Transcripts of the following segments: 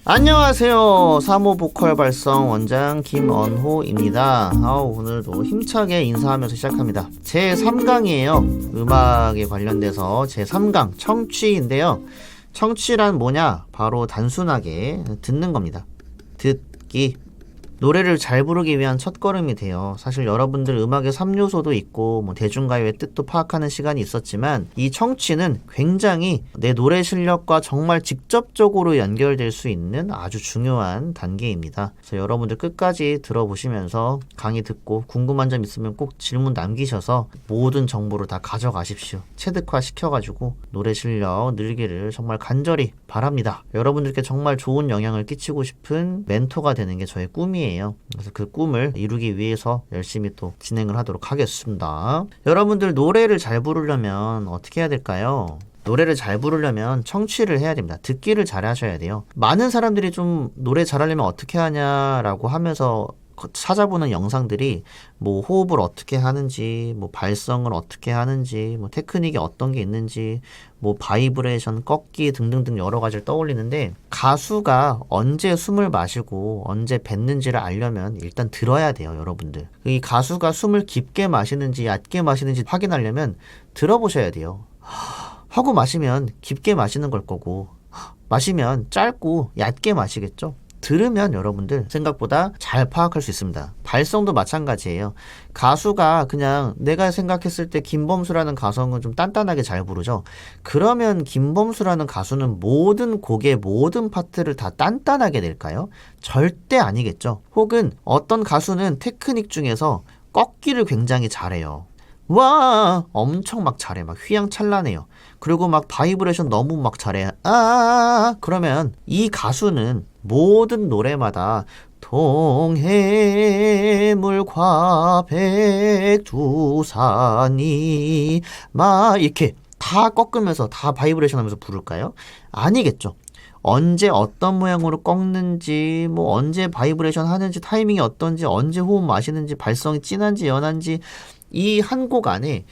안녕하세요. 사모 보컬 발성 원장 김언호입니다. 오늘도 힘차게 인사하면서 시작합니다. 제 3강이에요. 음악에 관련돼서 제 3강 청취인데요. 청취란 뭐냐? 바로 단순하게 듣는 겁니다. 듣기. 노래를 잘 부르기 위한 첫걸음이 돼요. 사실 여러분들 음악의 3요소도 있고 대중가요의 뜻도 파악하는 시간이 있었지만 이 청취는 굉장히 내 노래 실력과 정말 직접적으로 연결될 수 있는 아주 중요한 단계입니다. 그래서 여러분들 끝까지 들어보시면서 강의 듣고 궁금한 점 있으면 꼭 질문 남기셔서 모든 정보를 다 가져가십시오. 체득화 시켜가지고 노래 실력 늘기를 정말 간절히 바랍니다. 여러분들께 정말 좋은 영향을 끼치고 싶은 멘토가 되는 게 저의 꿈이에요. 그래서 그 꿈을 이루기 위해서 열심히 또 진행을 하도록 하겠습니다. 여러분들 노래를 잘 부르려면 어떻게 해야 될까요? 노래를 잘 부르려면 청취를 해야 됩니다. 듣기를 잘 하셔야 돼요. 많은 사람들이 좀 노래 잘하려면 어떻게 하냐라고 하면서 찾아보는 영상들이 호흡을 어떻게 하는지, 발성을 어떻게 하는지, 테크닉이 어떤 게 있는지, 바이브레이션, 꺾기 등등등 여러 가지를 떠올리는데 가수가 언제 숨을 마시고 언제 뱉는지를 알려면 일단 들어야 돼요, 여러분들. 이 가수가 숨을 깊게 마시는지 얕게 마시는지 확인하려면 들어보셔야 돼요. 하고 마시면 깊게 마시는 걸 거고 마시면 짧고 얕게 마시겠죠? 들으면 여러분들 생각보다 잘 파악할 수 있습니다. 발성도 마찬가지예요. 가수가 그냥 내가 생각했을 때 김범수라는 가수는 좀 단단하게 잘 부르죠. 그러면 김범수라는 가수는 모든 곡의 모든 파트를 다 단단하게 낼까요? 절대 아니겠죠. 혹은 어떤 가수는 테크닉 중에서 꺾기를 굉장히 잘해요. 와 엄청 막 잘해. 막 휘황찬란해요. 그리고 막 바이브레이션 너무 막 잘해. 그러면 이 가수는 모든 노래마다 동해물과 백두산이 막 이렇게 다 꺾으면서 다 바이브레이션 하면서 부를까요? 아니겠죠. 언제 어떤 모양으로 꺾는지, 언제 바이브레이션 하는지, 타이밍이 어떤지, 언제 호흡 마시는지, 발성이 진한지 연한지 이 한 곡 안에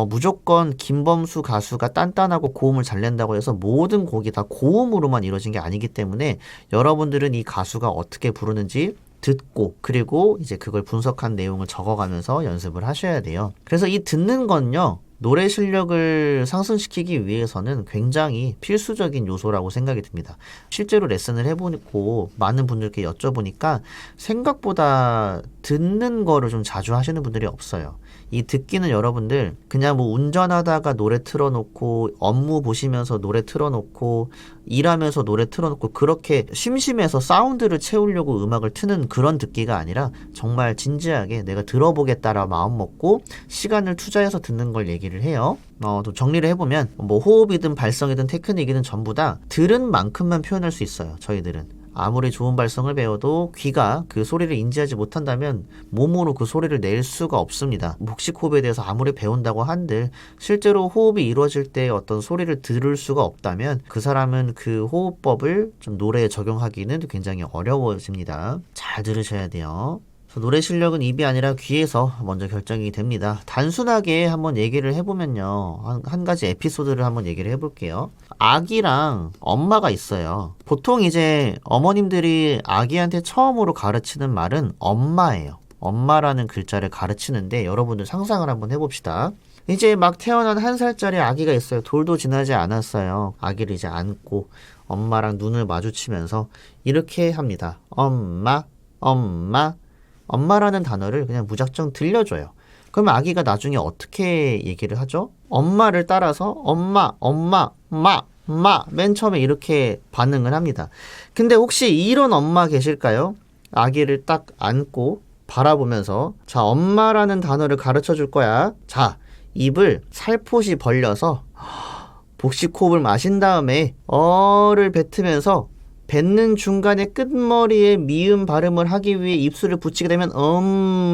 무조건 김범수 가수가 단단하고 고음을 잘 낸다고 해서 모든 곡이 다 고음으로만 이루어진 게 아니기 때문에 여러분들은 이 가수가 어떻게 부르는지 듣고 그리고 이제 그걸 분석한 내용을 적어가면서 연습을 하셔야 돼요. 그래서 이 듣는 건요. 노래 실력을 상승시키기 위해서는 굉장히 필수적인 요소라고 생각이 듭니다. 실제로 레슨을 해보고 많은 분들께 여쭤보니까 생각보다 듣는 거를 좀 자주 하시는 분들이 없어요. 이 듣기는 여러분들 그냥 운전하다가 노래 틀어놓고 업무 보시면서 노래 틀어놓고 일하면서 노래 틀어놓고 그렇게 심심해서 사운드를 채우려고 음악을 트는 그런 듣기가 아니라 정말 진지하게 내가 들어보겠다라 마음 먹고 시간을 투자해서 듣는 걸 얘기를 해요. 또 정리를 해보면 호흡이든 발성이든 테크닉이든 전부 다 들은 만큼만 표현할 수 있어요. 저희들은. 아무리 좋은 발성을 배워도 귀가 그 소리를 인지하지 못한다면 몸으로 그 소리를 낼 수가 없습니다. 목식 호흡에 대해서 아무리 배운다고 한들 실제로 호흡이 이루어질 때 어떤 소리를 들을 수가 없다면 그 사람은 그 호흡법을 좀 노래에 적용하기는 굉장히 어려워집니다. 잘 들으셔야 돼요. 노래 실력은 입이 아니라 귀에서 먼저 결정이 됩니다. 단순하게 한번 얘기를 해보면요. 한 가지 에피소드를 한번 얘기를 해볼게요. 아기랑 엄마가 있어요. 보통 이제 어머님들이 아기한테 처음으로 가르치는 말은 엄마예요. 엄마라는 글자를 가르치는데 여러분들 상상을 한번 해봅시다. 이제 막 태어난 1살짜리 아기가 있어요. 돌도 지나지 않았어요. 아기를 이제 안고 엄마랑 눈을 마주치면서 이렇게 합니다. 엄마, 엄마. 엄마라는 단어를 그냥 무작정 들려줘요. 그러면 아기가 나중에 어떻게 얘기를 하죠? 엄마를 따라서 엄마, 엄마, 맨 처음에 이렇게 반응을 합니다. 근데 혹시 이런 엄마 계실까요? 아기를 딱 안고 바라보면서 자, 엄마라는 단어를 가르쳐 줄 거야. 자, 입을 살포시 벌려서 복식 호흡을 마신 다음에 어를 뱉으면서 뱉는 중간에 끝머리에 미음 발음을 하기 위해 입술을 붙이게 되면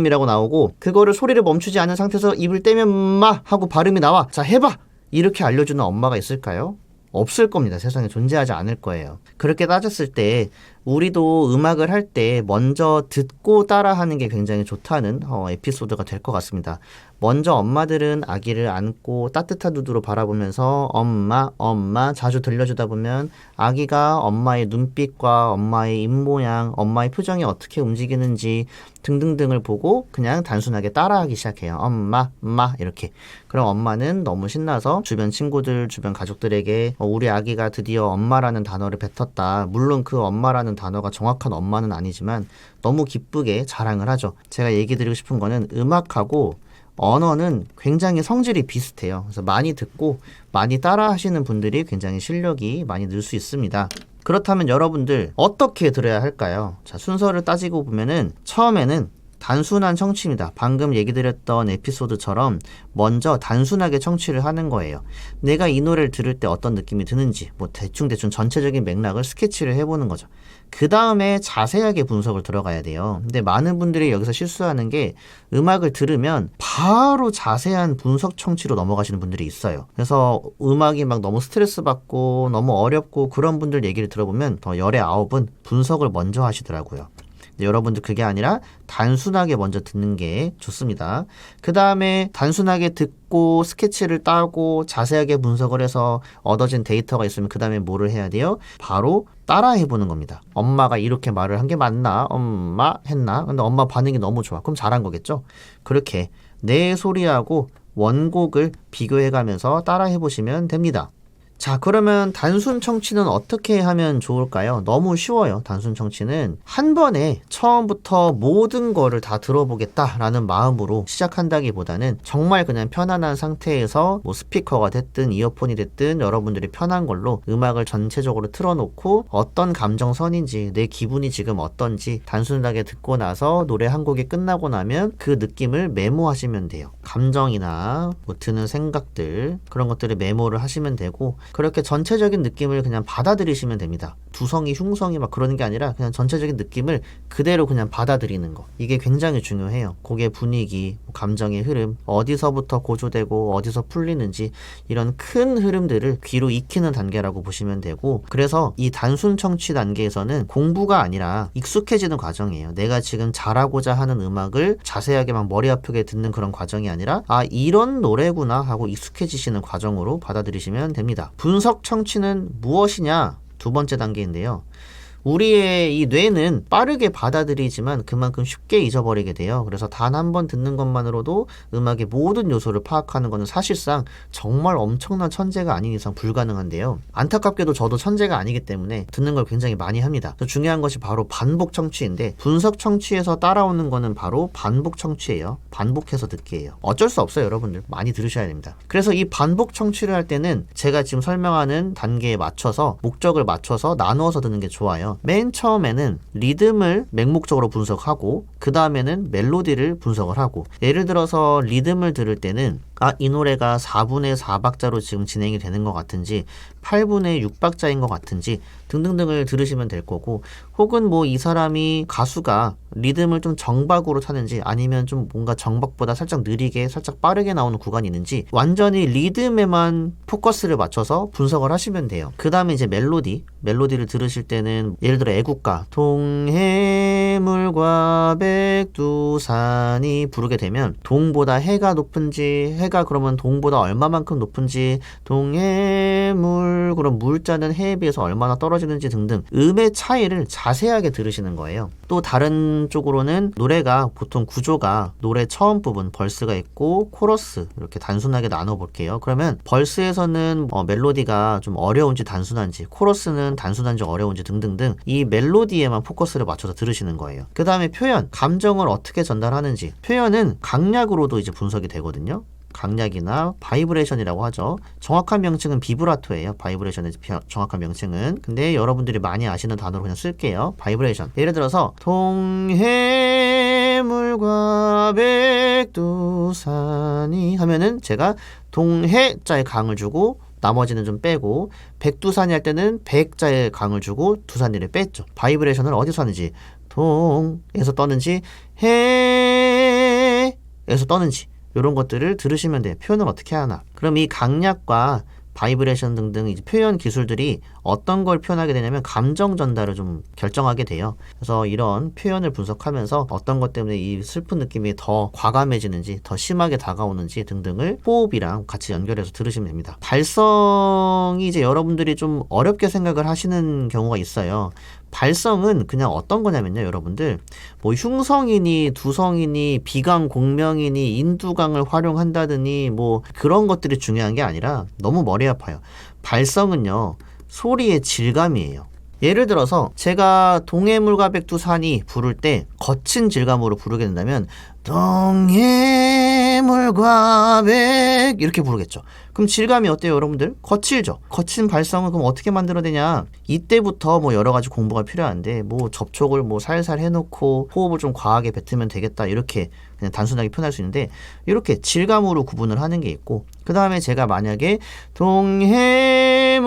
이라고 나오고 그거를 소리를 멈추지 않은 상태에서 입을 떼면 마 하고 발음이 나와. 자, 해봐! 이렇게 알려주는 엄마가 있을까요? 없을 겁니다. 세상에 존재하지 않을 거예요. 그렇게 따졌을 때 우리도 음악을 할 때 먼저 듣고 따라하는 게 굉장히 좋다는 에피소드가 될 것 같습니다. 먼저 엄마들은 아기를 안고 따뜻한 눈으로 바라보면서 엄마, 엄마 자주 들려주다 보면 아기가 엄마의 눈빛과 엄마의 입모양, 엄마의 표정이 어떻게 움직이는지 등등등을 보고 그냥 단순하게 따라하기 시작해요. 엄마, 엄마 이렇게. 그럼 엄마는 너무 신나서 주변 친구들, 주변 가족들에게 우리 아기가 드디어 엄마라는 단어를 뱉었다. 물론 그 엄마라는 단어가 정확한 엄마는 아니지만 너무 기쁘게 자랑을 하죠. 제가 얘기 드리고 싶은 거는 음악하고 언어는 굉장히 성질이 비슷해요. 그래서 많이 듣고 많이 따라 하시는 분들이 굉장히 실력이 많이 늘 수 있습니다. 그렇다면 여러분들 어떻게 들어야 할까요? 자, 순서를 따지고 보면은 처음에는 단순한 청취입니다. 방금 얘기 드렸던 에피소드처럼 먼저 단순하게 청취를 하는 거예요. 내가 이 노래를 들을 때 어떤 느낌이 드는지 뭐 대충 전체적인 맥락을 스케치를 해보는 거죠. 그 다음에 자세하게 분석을 들어가야 돼요. 근데 많은 분들이 여기서 실수하는 게 음악을 들으면 바로 자세한 분석 청취로 넘어가시는 분들이 있어요. 그래서 음악이 막 너무 스트레스 받고 너무 어렵고 그런 분들 얘기를 들어보면 더 열의 아홉은 분석을 먼저 하시더라고요. 여러분들 그게 아니라 단순하게 먼저 듣는 게 좋습니다. 그 다음에 단순하게 듣고 스케치를 따고 자세하게 분석을 해서 얻어진 데이터가 있으면 그 다음에 뭐를 해야 돼요? 바로 따라 해보는 겁니다. 엄마가 이렇게 말을 한 게 맞나? 엄마 했나? 근데 엄마 반응이 너무 좋아. 그럼 잘한 거겠죠? 그렇게 내 소리하고 원곡을 비교해가면서 따라 해보시면 됩니다. 자, 그러면 단순 청취는 어떻게 하면 좋을까요? 너무 쉬워요. 단순 청취는 한 번에 처음부터 모든 거를 다 들어보겠다라는 마음으로 시작한다기보다는 정말 그냥 편안한 상태에서 뭐 스피커가 됐든 이어폰이 됐든 여러분들이 편한 걸로 음악을 전체적으로 틀어놓고 어떤 감정선인지 내 기분이 지금 어떤지 단순하게 듣고 나서 노래 한 곡이 끝나고 나면 그 느낌을 메모하시면 돼요. 감정이나 뭐 드는 생각들 그런 것들을 메모를 하시면 되고 그렇게 전체적인 느낌을 그냥 받아들이시면 됩니다. 두성이 흉성이 막 그러는 게 아니라 그냥 전체적인 느낌을 그대로 그냥 받아들이는 거. 이게 굉장히 중요해요. 곡의 분위기, 감정의 흐름, 어디서부터 고조되고 어디서 풀리는지 이런 큰 흐름들을 귀로 익히는 단계라고 보시면 되고 그래서 이 단순 청취 단계에서는 공부가 아니라 익숙해지는 과정이에요. 내가 지금 잘하고자 하는 음악을 자세하게 막 머리 아프게 듣는 그런 과정이 아니라 아 이런 노래구나 하고 익숙해지시는 과정으로 받아들이시면 됩니다. 분석 청취는 무엇이냐? 두 번째 단계인데요. 우리의 이 뇌는 빠르게 받아들이지만 그만큼 쉽게 잊어버리게 돼요. 그래서 단 한 번 듣는 것만으로도 음악의 모든 요소를 파악하는 것은 사실상 정말 엄청난 천재가 아닌 이상 불가능한데요. 안타깝게도 저도 천재가 아니기 때문에 듣는 걸 굉장히 많이 합니다. 중요한 것이 바로 반복 청취인데 분석 청취에서 따라오는 거는 바로 반복 청취예요. 반복해서 듣기예요. 어쩔 수 없어요, 여러분들. 많이 들으셔야 됩니다. 그래서 이 반복 청취를 할 때는 제가 지금 설명하는 단계에 맞춰서 목적을 맞춰서 나누어서 듣는 게 좋아요. 맨 처음에는 리듬을 맹목적으로 분석하고 그 다음에는 멜로디를 분석을 하고 예를 들어서 리듬을 들을 때는 이 노래가 4분의 4박자로 지금 진행이 되는 것 같은지 8분의 6박자인 것 같은지 등등등을 들으시면 될 거고 혹은 뭐 이 사람이 가수가 리듬을 좀 정박으로 타는지 아니면 좀 뭔가 정박보다 살짝 느리게 살짝 빠르게 나오는 구간이 있는지 완전히 리듬에만 포커스를 맞춰서 분석을 하시면 돼요. 그 다음에 이제 멜로디를 들으실 때는 예를 들어 애국가 동해물과 백두산이 부르게 되면 동보다 해가 높은지 해가 그러면 동보다 얼마만큼 높은지 동해물 그럼 물자는 해에 비해서 얼마나 떨어지는지 등등 음의 차이를 자세하게 들으시는 거예요. 또 다른 쪽으로는 노래가 보통 구조가 노래 처음 부분 벌스가 있고 코러스 이렇게 단순하게 나눠볼게요. 그러면 벌스에서는 멜로디가 좀 어려운지 단순한지 코러스는 단순한지 어려운지 등등등 이 멜로디에만 포커스를 맞춰서 들으시는 거예요. 그 다음에 표현, 감정을 어떻게 전달하는지 표현은 강약으로도 이제 분석이 되거든요. 강약이나 바이브레이션이라고 하죠. 정확한 명칭은 비브라토예요. 바이브레이션의 정확한 명칭은. 근데 여러분들이 많이 아시는 단어로 그냥 쓸게요. 바이브레이션. 예를 들어서 동해물과 백두산이 하면은 제가 동해자에 강을 주고 나머지는 좀 빼고 백두산이 할 때는 백자에 강을 주고 두산이를 뺐죠. 바이브레이션을 어디서 하는지 동에서 떠는지 해에서 떠는지 이런 것들을 들으시면 돼요. 표현을 어떻게 하나. 그럼 이 강약과 바이브레이션 등등 이제 표현 기술들이 어떤 걸 표현하게 되냐면 감정 전달을 좀 결정하게 돼요. 그래서 이런 표현을 분석하면서 어떤 것 때문에 이 슬픈 느낌이 더 과감해지는지 더 심하게 다가오는지 등등을 호흡이랑 같이 연결해서 들으시면 됩니다. 발성이 이제 여러분들이 좀 어렵게 생각을 하시는 경우가 있어요. 발성은 그냥 어떤 거냐면요, 여러분들. 뭐 흉성이니 두성이니 비강 공명이니 인두강을 활용한다더니 뭐 그런 것들이 중요한 게 아니라 너무 머리 아파요. 발성은요, 소리의 질감이에요. 예를 들어서 제가 동해물과 백두산이 부를 때 거친 질감으로 부르게 된다면 동해물과 백 이렇게 부르겠죠. 그럼 질감이 어때요, 여러분들? 거칠죠. 거친 발성을 그럼 어떻게 만들어내냐? 이때부터 뭐 여러 가지 공부가 필요한데 뭐 접촉을 뭐 살살 해놓고 호흡을 좀 과하게 뱉으면 되겠다 이렇게 그냥 단순하게 표현할 수 있는데 이렇게 질감으로 구분을 하는 게 있고 그 다음에 제가 만약에 동해물과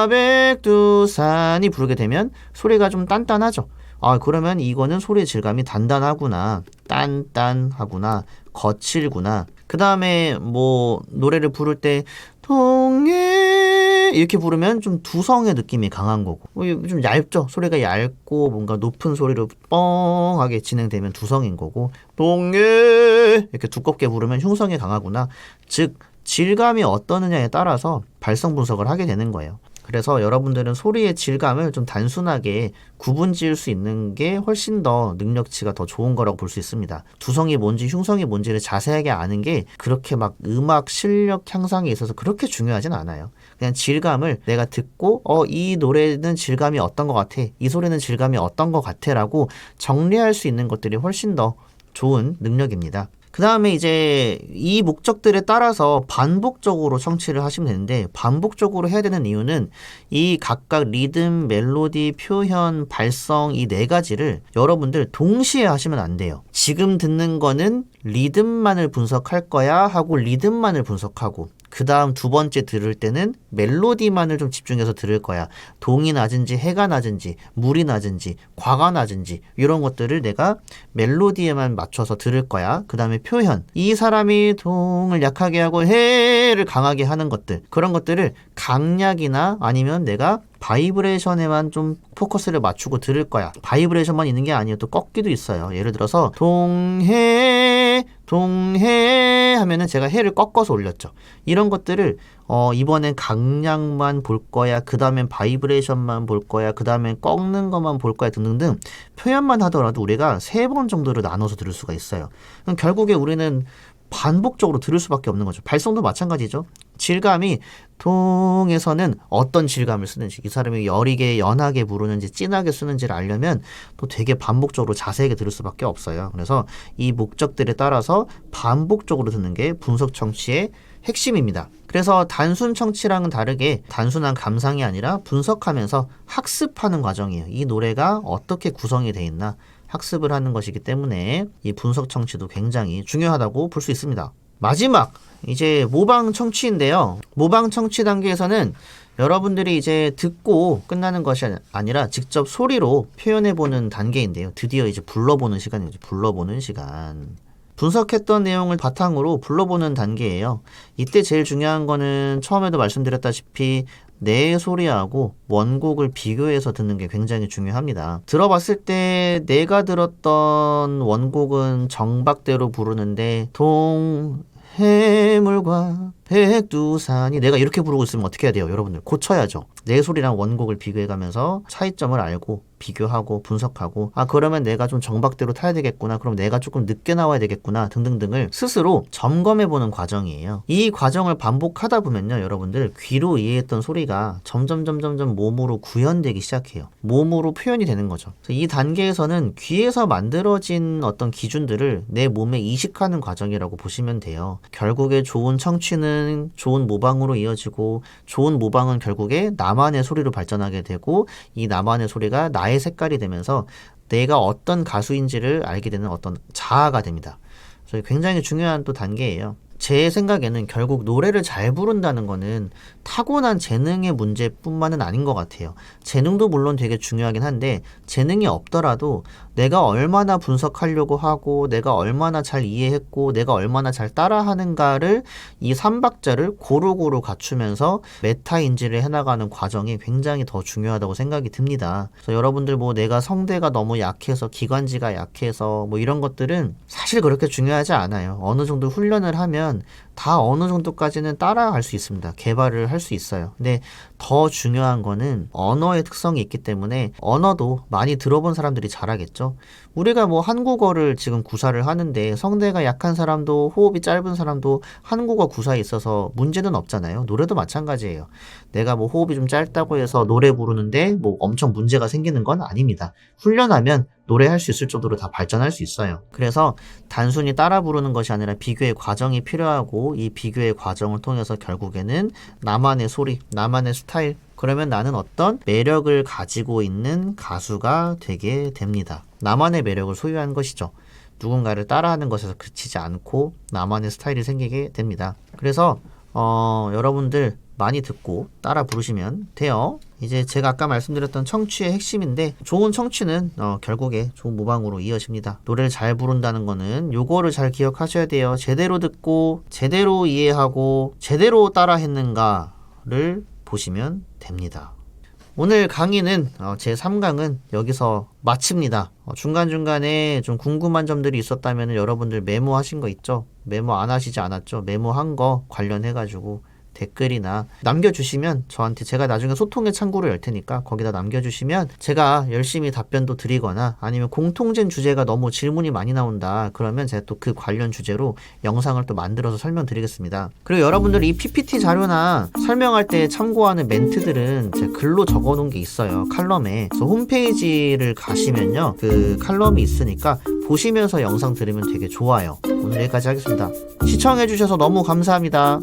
백두산이 부르게 되면 소리가 좀 단단하죠. 아, 그러면 이거는 소리의 질감이 단단하구나, 단단하구나, 거칠구나. 그 다음에 뭐 노래를 부를 때 동해 이렇게 부르면 좀 두성의 느낌이 강한 거고 좀 얇죠. 소리가 얇고 뭔가 높은 소리로 뻥하게 진행되면 두성인 거고 동해 이렇게 두껍게 부르면 흉성이 강하구나. 즉 질감이 어떠느냐에 따라서 발성 분석을 하게 되는 거예요. 그래서 여러분들은 소리의 질감을 좀 단순하게 구분 지을 수 있는 게 훨씬 더 능력치가 더 좋은 거라고 볼 수 있습니다. 두성이 뭔지 흉성이 뭔지를 자세하게 아는 게 그렇게 막 음악 실력 향상에 있어서 그렇게 중요하진 않아요. 그냥 질감을 내가 듣고 이 노래는 질감이 어떤 것 같아, 이 소리는 질감이 어떤 것 같아 라고 정리할 수 있는 것들이 훨씬 더 좋은 능력입니다. 그 다음에 이제 이 목적들에 따라서 반복적으로 청취를 하시면 되는데 반복적으로 해야 되는 이유는 이 각각 리듬, 멜로디, 표현, 발성 이 네 가지를 여러분들 동시에 하시면 안 돼요. 지금 듣는 거는 리듬만을 분석할 거야 하고 리듬만을 분석하고 그 다음 두 번째 들을 때는 멜로디만을 좀 집중해서 들을 거야. 동이 낮은지 해가 낮은지 물이 낮은지 과가 낮은지 이런 것들을 내가 멜로디에만 맞춰서 들을 거야. 그 다음에 표현, 이 사람이 동을 약하게 하고 해를 강하게 하는 것들, 그런 것들을 강약이나 아니면 내가 바이브레이션에만 좀 포커스를 맞추고 들을 거야. 바이브레이션만 있는 게 아니에요. 또 꺾기도 있어요. 예를 들어서 동해 하면은 제가 해를 꺾어서 올렸죠. 이런 것들을 이번엔 강약만 볼 거야. 그 다음엔 바이브레이션만 볼 거야. 그 다음엔 꺾는 것만 볼 거야. 등등등 표현만 하더라도 우리가 3번 정도로 나눠서 들을 수가 있어요. 그럼 결국에 우리는 반복적으로 들을 수밖에 없는 거죠. 발성도 마찬가지죠. 질감이 동에서는 어떤 질감을 쓰는지, 이 사람이 여리게 연하게 부르는지 진하게 쓰는지를 알려면 또 되게 반복적으로 자세하게 들을 수밖에 없어요. 그래서 이 목적들에 따라서 반복적으로 듣는 게 분석 청취의 핵심입니다. 그래서 단순 청취랑은 다르게 단순한 감상이 아니라 분석하면서 학습하는 과정이에요. 이 노래가 어떻게 구성이 돼 있나 학습을 하는 것이기 때문에 이 분석 청취도 굉장히 중요하다고 볼 수 있습니다. 마지막 이제 모방 청취인데요. 모방 청취 단계에서는 여러분들이 이제 듣고 끝나는 것이 아니라 직접 소리로 표현해보는 단계인데요. 드디어 이제 불러보는 시간이죠. 불러보는 시간. 분석했던 내용을 바탕으로 불러보는 단계예요. 이때 제일 중요한 거는 처음에도 말씀드렸다시피 내 소리하고 원곡을 비교해서 듣는 게 굉장히 중요합니다. 들어봤을 때 내가 들었던 원곡은 정박대로 부르는데 동해물과 백두산이 내가 이렇게 부르고 있으면 어떻게 해야 돼요? 여러분들 고쳐야죠. 내 소리랑 원곡을 비교해가면서 차이점을 알고 비교하고 분석하고 그러면 내가 좀 정박대로 타야 되겠구나, 그럼 내가 조금 늦게 나와야 되겠구나 등등등을 스스로 점검해보는 과정이에요. 이 과정을 반복하다 보면요, 여러분들 귀로 이해했던 소리가 점점 몸으로 구현되기 시작해요. 몸으로 표현이 되는 거죠. 이 단계에서는 귀에서 만들어진 어떤 기준들을 내 몸에 이식하는 과정이라고 보시면 돼요. 결국에 좋은 청취는 좋은 모방으로 이어지고 좋은 모방은 결국에 나만의 소리로 발전하게 되고 이 나만의 소리가 나의 색깔이 되면서 내가 어떤 가수인지를 알게 되는 어떤 자아가 됩니다. 그래서 굉장히 중요한 또 단계예요. 제 생각에는 결국 노래를 잘 부른다는 거는 타고난 재능의 문제뿐만은 아닌 것 같아요. 재능도 물론 되게 중요하긴 한데 재능이 없더라도 내가 얼마나 분석하려고 하고 내가 얼마나 잘 이해했고 내가 얼마나 잘 따라하는가를 이 3박자를 고루고루 갖추면서 메타 인지를 해나가는 과정이 굉장히 더 중요하다고 생각이 듭니다. 그래서 여러분들 뭐 내가 성대가 너무 약해서 기관지가 약해서 뭐 이런 것들은 사실 그렇게 중요하지 않아요. 어느 정도 훈련을 하면 다 어느 정도까지는 따라갈 수 있습니다. 개발을 할 수 있어요. 근데 더 중요한 거는 언어의 특성이 있기 때문에 언어도 많이 들어본 사람들이 잘하겠죠. 우리가 뭐 한국어를 지금 구사를 하는데 성대가 약한 사람도 호흡이 짧은 사람도 한국어 구사에 있어서 문제는 없잖아요. 노래도 마찬가지예요. 내가 뭐 호흡이 좀 짧다고 해서 노래 부르는데 뭐 엄청 문제가 생기는 건 아닙니다. 훈련하면 노래할 수 있을 정도로 다 발전할 수 있어요. 그래서 단순히 따라 부르는 것이 아니라 비교의 과정이 필요하고 이 비교의 과정을 통해서 결국에는 나만의 소리, 나만의 스타일, 그러면 나는 어떤 매력을 가지고 있는 가수가 되게 됩니다. 나만의 매력을 소유한 것이죠. 누군가를 따라하는 것에서 그치지 않고 나만의 스타일이 생기게 됩니다. 그래서 여러분들 많이 듣고 따라 부르시면 돼요. 이제 제가 아까 말씀드렸던 청취의 핵심인데 좋은 청취는 결국에 좋은 모방으로 이어집니다. 노래를 잘 부른다는 거는 요거를 잘 기억하셔야 돼요. 제대로 듣고 제대로 이해하고 제대로 따라 했는가를 보시면 됩니다. 오늘 강의는 제 3강은 여기서 마칩니다. 중간중간에 좀 궁금한 점들이 있었다면 여러분들 메모하신 거 있죠? 메모 안 하시지 않았죠? 메모한 거 관련해가지고 댓글이나 남겨주시면 저한테 제가 나중에 소통의 창구를 열 테니까 거기다 남겨주시면 제가 열심히 답변도 드리거나 아니면 공통된 주제가 너무 질문이 많이 나온다 그러면 제가 또 그 관련 주제로 영상을 또 만들어서 설명드리겠습니다. 그리고 여러분들 이 PPT 자료나 설명할 때 참고하는 멘트들은 제가 글로 적어놓은 게 있어요. 칼럼에. 그래서 홈페이지를 가시면요 그 칼럼이 있으니까 보시면서 영상 들으면 되게 좋아요. 오늘 여기까지 하겠습니다. 시청해주셔서 너무 감사합니다.